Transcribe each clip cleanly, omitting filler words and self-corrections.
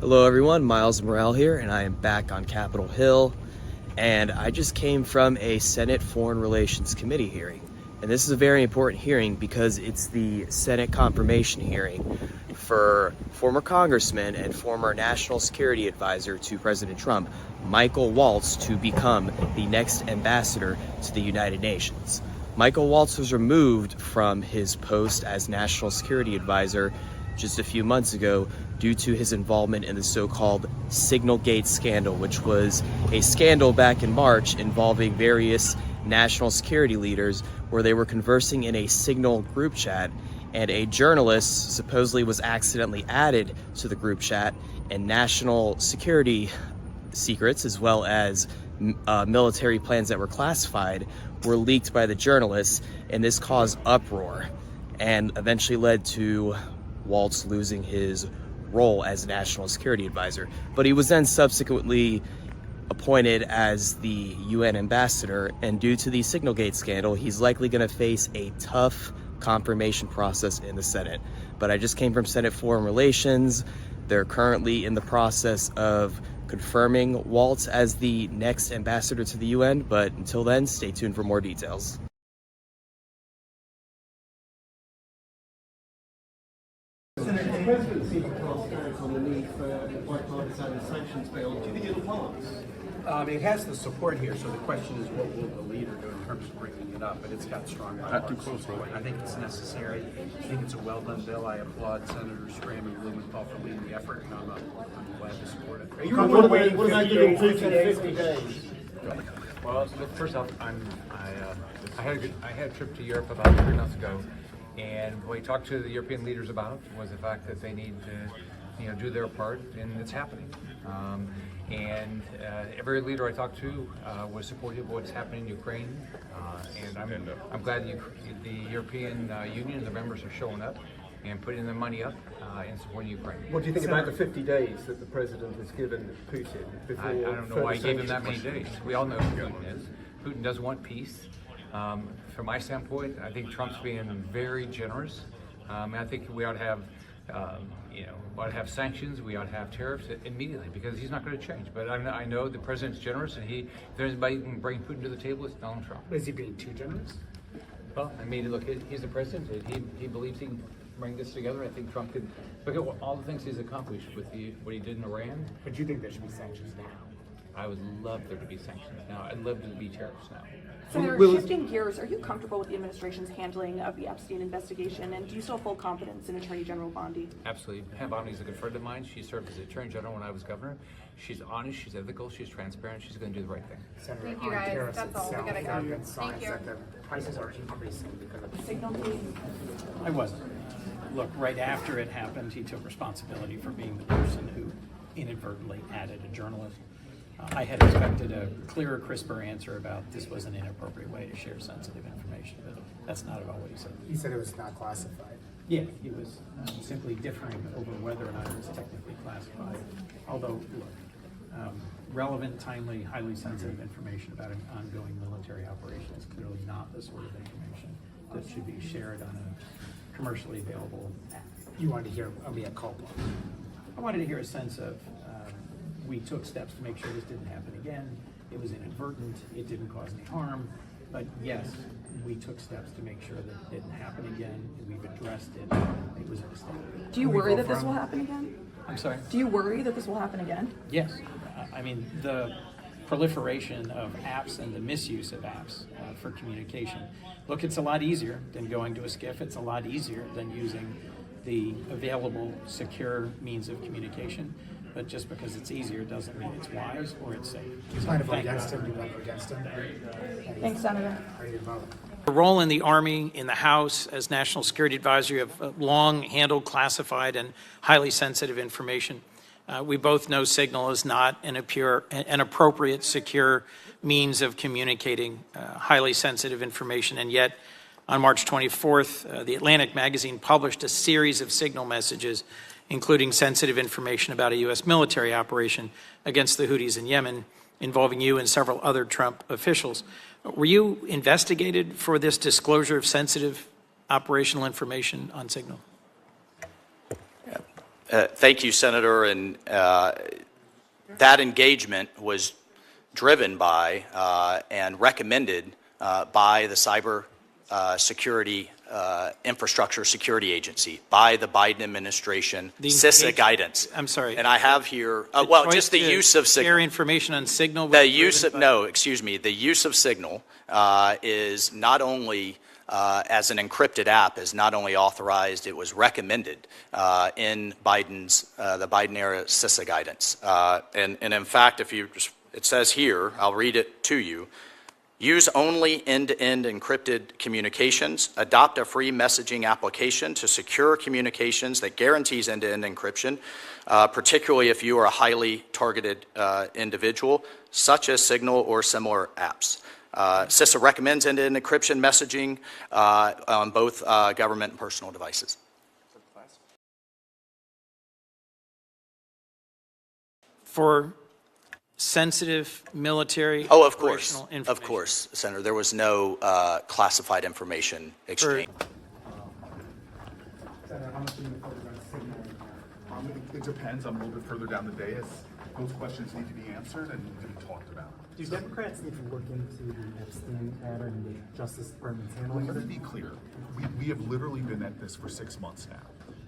Hello everyone, Miles Morrell here, and I am back on Capitol Hill, and I just came from a Senate Foreign Relations Committee hearing. And this is a very important hearing because it's the Senate confirmation hearing for former Congressman and former National Security Advisor to President Trump, Michael Waltz, to become the next ambassador to the United Nations. Michael Walt was removed from his post as National Security Advisor just a few months ago due to his involvement in the so-called Signalgate scandal, which was a scandal back in March involving various national security leaders where they were conversing in a Signal group chat, and a journalist supposedly was accidentally added to the group chat, and national security secrets as well as military plans that were classified were leaked by the journalists, and this caused uproar and eventually led to Waltz losing his role as National Security Advisor. But he was then subsequently appointed as the UN ambassador, and due to the Signalgate scandal, he's likely going to face a tough confirmation process in the Senate. But I just came from Senate Foreign Relations. They're currently in the process of confirming Waltz as the next ambassador to the UN, but until then, stay tuned for more details. The President seemed to cast doubt on the need for a bipartisan sanctions bill. Do you think it'll pass? It has the support here, so the question is what will the leader do in terms of bringing it up, but it's got strong bipartisan support. I think it's necessary. I think it's a well-done bill. I applaud Senators Graham and Blumenthal for leading the effort, and I'm glad to support it. What about giving Putin 50 days? Well, first off, I had a trip to Europe about 3 months ago, and what we talked to the European leaders about was the fact that they need to, do their part, and it's happening. And every leader I talked to was supportive of what's happening in Ukraine, and I'm glad the European Union and the members are showing up and putting their money up in supporting Ukraine. What do you think about the 50 days that the President has given Putin before? I don't know why he gave him that many days. We all know who Putin is. Putin doesn't want peace. From my standpoint, I think Trump's being very generous. I think we ought to have, we ought to have sanctions. We ought to have tariffs immediately because he's not going to change. But I know the president's generous, and if there's anybody who can bring Putin to the table, it's Donald Trump. Is he being too generous? Well, I mean, look, he's the president. He believes he can bring this together. I think Trump could look at all the things he's accomplished with what he did in Iran. But you think there should be sanctions now? I would love there to be sanctions now. I'd love there to be tariffs now. Senator, shifting gears, are you comfortable with the administration's handling of the Epstein investigation, and do you still have full confidence in Attorney General Bondi? Absolutely. Pam Bondi's a good friend of mine. She served as Attorney General when I was governor. She's honest, she's ethical, she's transparent, she's going to do the right thing. Senator, thank you guys. That's all. We gotta go. Thank you. That the prices are increasing because of Signalgate. I wasn't. Look, right after it happened, he took responsibility for being the person who inadvertently added a journalist. I had expected a clearer, crisper answer about this was an inappropriate way to share sensitive information, but that's not at all what he said. He said it was not classified. Yeah, he was simply differing over whether or not it was technically classified. Although, look, relevant, timely, highly sensitive information about an ongoing military operation is clearly not the sort of information that should be shared on a commercially available app. You wanted to hear a mea culpa. I wanted to hear a sense of we took steps to make sure this didn't happen again. It was inadvertent. It didn't cause any harm. But yes, we took steps to make sure that it didn't happen again. We've addressed it. It was a mistake. Do you worry that this will happen again? I'm sorry? Do you worry that this will happen again? Yes. I mean, the proliferation of apps and the misuse of apps for communication. Look, it's a lot easier than going to a SCIF. It's a lot easier than using the available secure means of communication. But just because it's easier doesn't mean it's wise or it's safe. You plan to vote against him? Do you want to vote against him? Thanks, Senator. Ready to vote? A role in the Army, in the House, as National Security Advisor, you have long handled classified and highly sensitive information. We both know Signal is not an appropriate, secure means of communicating highly sensitive information, and yet on March 24th, The Atlantic magazine published a series of Signal messages including sensitive information about a U.S. military operation against the Houthis in Yemen involving you and several other Trump officials. Were you investigated for this disclosure of sensitive operational information on Signal? Thank you, Senator. And that engagement was driven by and recommended by the Cyber Security Infrastructure Security Agency, by the Biden administration, CISA guidance. I'm sorry. And I have here, just the use of signal. Share information on Signal. The use of, no, excuse me, the use of Signal is not only as an encrypted app, is not only authorized, it was recommended in Biden's, the Biden era CISA guidance. And in fact, if you just, it says here, I'll read it to you. Use only end-to-end encrypted communications. Adopt a free messaging application to secure communications that guarantees end-to-end encryption, particularly if you are a highly targeted individual, such as Signal or similar apps. CISA recommends end-to-end encryption messaging on both government and personal devices. For sensitive military Of operational course, information. Senator. There was no classified information exchange. Senator, how much do you focus on Signal? It depends. I'm a little bit further down the dais. Those questions need to be answered and need to be talked about. Do Democrats need to look into the Epstein matter and the Justice Department's handling Let of me it? be clear. We have literally been at this for 6 months now.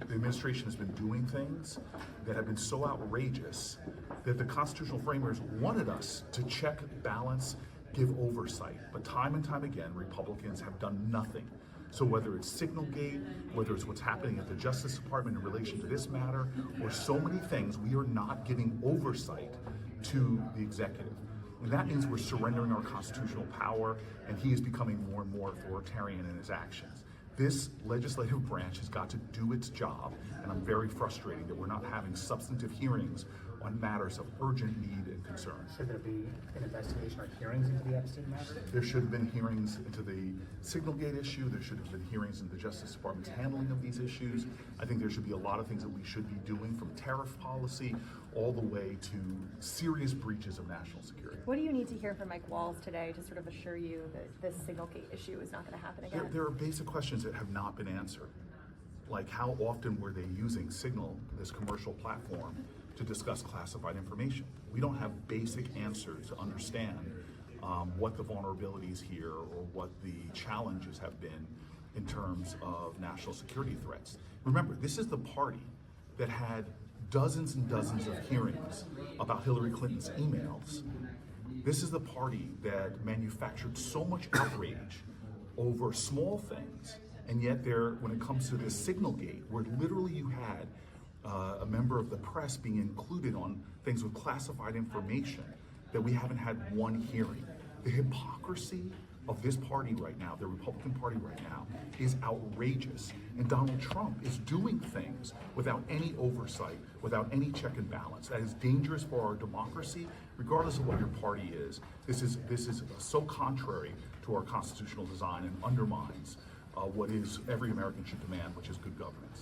The administration has been doing things that have been so outrageous that the constitutional framers wanted us to check, balance, give oversight. But time and time again, Republicans have done nothing. So whether it's Signalgate, whether it's what's happening at the Justice Department in relation to this matter, or so many things, we are not giving oversight to the executive. And that means we're surrendering our constitutional power, and he is becoming more and more authoritarian in his actions. This legislative branch has got to do its job, and I'm very frustrated that we're not having substantive hearings on matters of urgent need and concern. Should there be an investigation or hearings into the Epstein matter? There should have been hearings into the Signalgate issue. There should have been hearings into the Justice Department's handling of these issues. I think there should be a lot of things that we should be doing, from tariff policy all the way to serious breaches of national security. What do you need to hear from Mike Walt today to sort of assure you that this Signalgate issue is not going to happen again? There are basic questions that have not been answered, like how often were they using Signal, this commercial platform, to discuss classified information? We don't have basic answers to understand what the vulnerabilities here or what the challenges have been in terms of national security threats. Remember, this is the party that had dozens and dozens of hearings about Hillary Clinton's emails. This is the party that manufactured so much outrage over small things, and yet when it comes to this Signalgate, where literally you had a member of the press being included on things with classified information, that we haven't had one hearing. The hypocrisy of this party right now, the Republican Party right now, is outrageous. And Donald Trump is doing things without any oversight, without any check and balance. That is dangerous for our democracy, regardless of what your party is. This is so contrary to our constitutional design and undermines what is every American should demand, which is good governance.